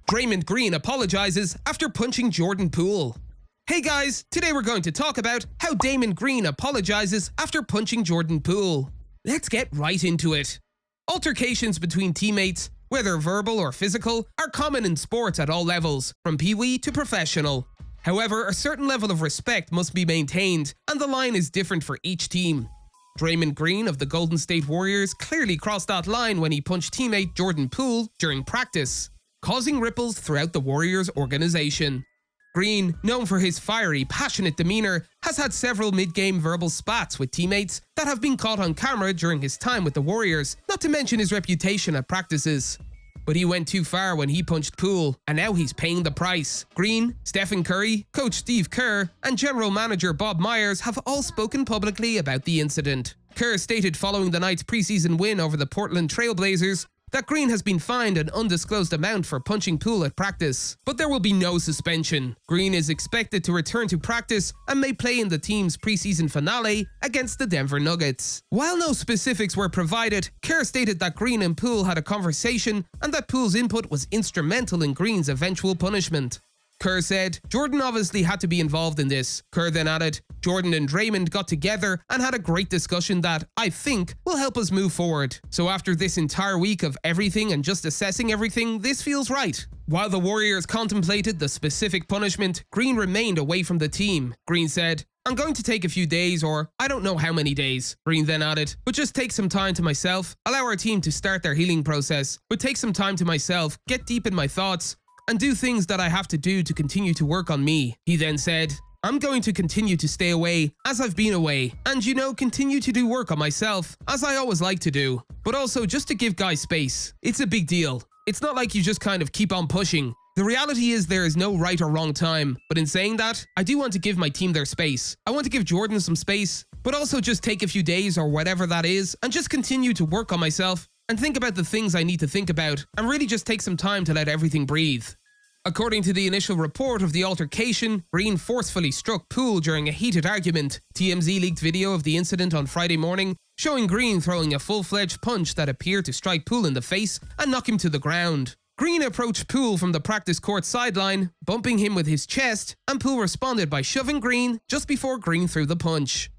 Draymond Green apologizes after punching Jordan Poole. Hey guys, today we're going to talk about how Draymond Green apologizes after punching Jordan Poole. Let's get right into it. Altercations between teammates, whether verbal or physical, are common in sports at all levels, from pee-wee to professional. However, a certain level of respect must be maintained, and the line is different for each team. Draymond Green of the Golden State Warriors clearly crossed that line when he punched teammate Jordan Poole during practice, causing ripples throughout the Warriors organization. Green, known for his fiery, passionate demeanor, has had several mid-game verbal spats with teammates that have been caught on camera during his time with the Warriors, not to mention his reputation at practices. But he went too far when he punched Poole, and now he's paying the price. Green, Stephen Curry, Coach Steve Kerr, and General Manager Bob Myers have all spoken publicly about the incident. Kerr stated following the night's preseason win over the Portland Trail Blazers that Green has been fined an undisclosed amount for punching Poole at practice, but there will be no suspension. Green is expected to return to practice and may play in the team's preseason finale against the Denver Nuggets. While no specifics were provided, Kerr stated that Green and Poole had a conversation and that Poole's input was instrumental in Green's eventual punishment. Kerr said, "Jordan obviously had to be involved in this." Kerr then added, "Jordan and Draymond got together and had a great discussion that, I think, will help us move forward. So after this entire week of everything and just assessing everything, this feels right." While the Warriors contemplated the specific punishment, Green remained away from the team. Green said, "I'm going to take a few days, or I don't know how many days." Green then added, "But just take some time to myself, allow our team to start their healing process, but take some time to myself, get deep in my thoughts, and do things that I have to do to continue to work on me." He then said, "I'm going to continue to stay away as I've been away, and continue to do work on myself as I always like to do, but also just to give guys space. It's a big deal. It's not like you just kind of keep on pushing. The reality is there is no right or wrong time, but in saying that, I do want to give my team their space. I want to give Jordan some space, but also just take a few days or whatever that is and just continue to work on myself and think about the things I need to think about, and really just take some time to let everything breathe." According to the initial report of the altercation, Green forcefully struck Poole during a heated argument. TMZ leaked video of the incident on Friday morning, showing Green throwing a full-fledged punch that appeared to strike Poole in the face and knock him to the ground. Green approached Poole from the practice court sideline, bumping him with his chest, and Poole responded by shoving Green just before Green threw the punch.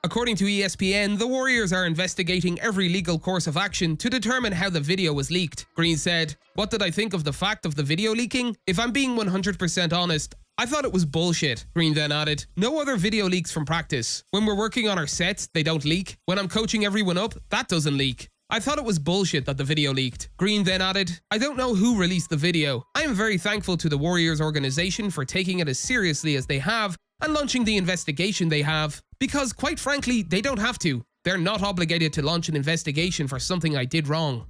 According to ESPN, the Warriors are investigating every legal course of action to determine how the video was leaked. Green said, "What did I think of the fact of the video leaking? If I'm being 100% honest, I thought it was bullshit." Green then added, "No other video leaks from practice. When we're working on our sets, they don't leak. When I'm coaching everyone up, that doesn't leak. I thought it was bullshit that the video leaked." Green then added, "I don't know who released the video. I am very thankful to the Warriors organization for taking it as seriously as they have and launching the investigation they have, because quite frankly, they don't have to. They're not obligated to launch an investigation for something I did wrong."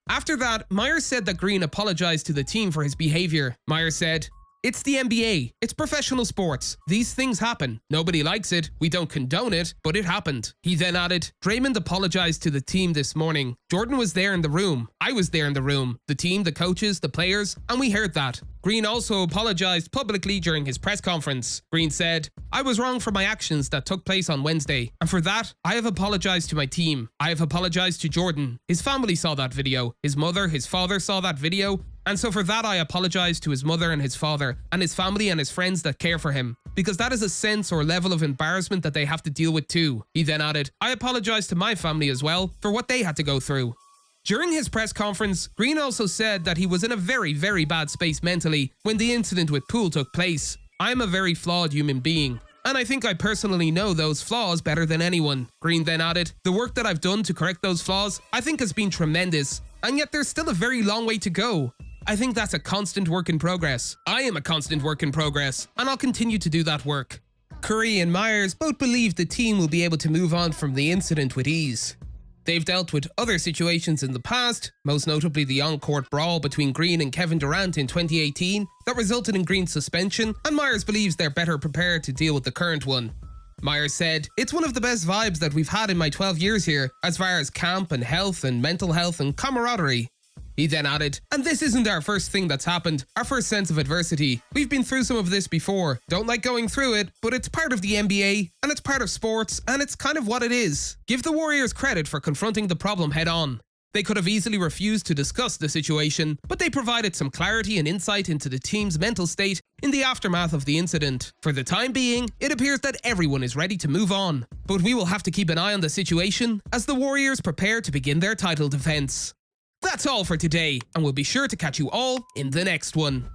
After that, Myers said that Green apologized to the team for his behavior. Myers said, "It's the NBA. It's professional sports. These things happen. Nobody likes it. We don't condone it, but it happened." He then added, "Draymond apologized to the team this morning. Jordan was there in the room. I was there in the room. The team, the coaches, the players, and we heard that." Green also apologized publicly during his press conference. Green said, "I was wrong for my actions that took place on Wednesday, and for that, I have apologized to my team. I have apologized to Jordan. His family saw that video. His mother, his father saw that video, and so for that I apologize to his mother and his father, and his family and his friends that care for him, because that is a sense or level of embarrassment that they have to deal with too." He then added, "I apologize to my family as well for what they had to go through." During his press conference, Green also said that he was in a very, very bad space mentally when the incident with Poole took place. "I am a very flawed human being, and I think I personally know those flaws better than anyone." Green then added, "The work that I've done to correct those flaws, I think has been tremendous, and yet there's still a very long way to go. I think that's a constant work in progress. I am a constant work in progress, and I'll continue to do that work." Curry and Myers both believe the team will be able to move on from the incident with ease. They've dealt with other situations in the past, most notably the on-court brawl between Green and Kevin Durant in 2018 that resulted in Green's suspension, and Myers believes they're better prepared to deal with the current one. Myers said, "It's one of the best vibes that we've had in my 12 years here, as far as camp and health and mental health and camaraderie." He then added, "And this isn't our first thing that's happened, our first sense of adversity. We've been through some of this before. Don't like going through it, but it's part of the NBA, and it's part of sports, and it's kind of what it is." Give the Warriors credit for confronting the problem head on. They could have easily refused to discuss the situation, but they provided some clarity and insight into the team's mental state in the aftermath of the incident. For the time being, it appears that everyone is ready to move on, but we will have to keep an eye on the situation as the Warriors prepare to begin their title defense. That's all for today, and we'll be sure to catch you all in the next one.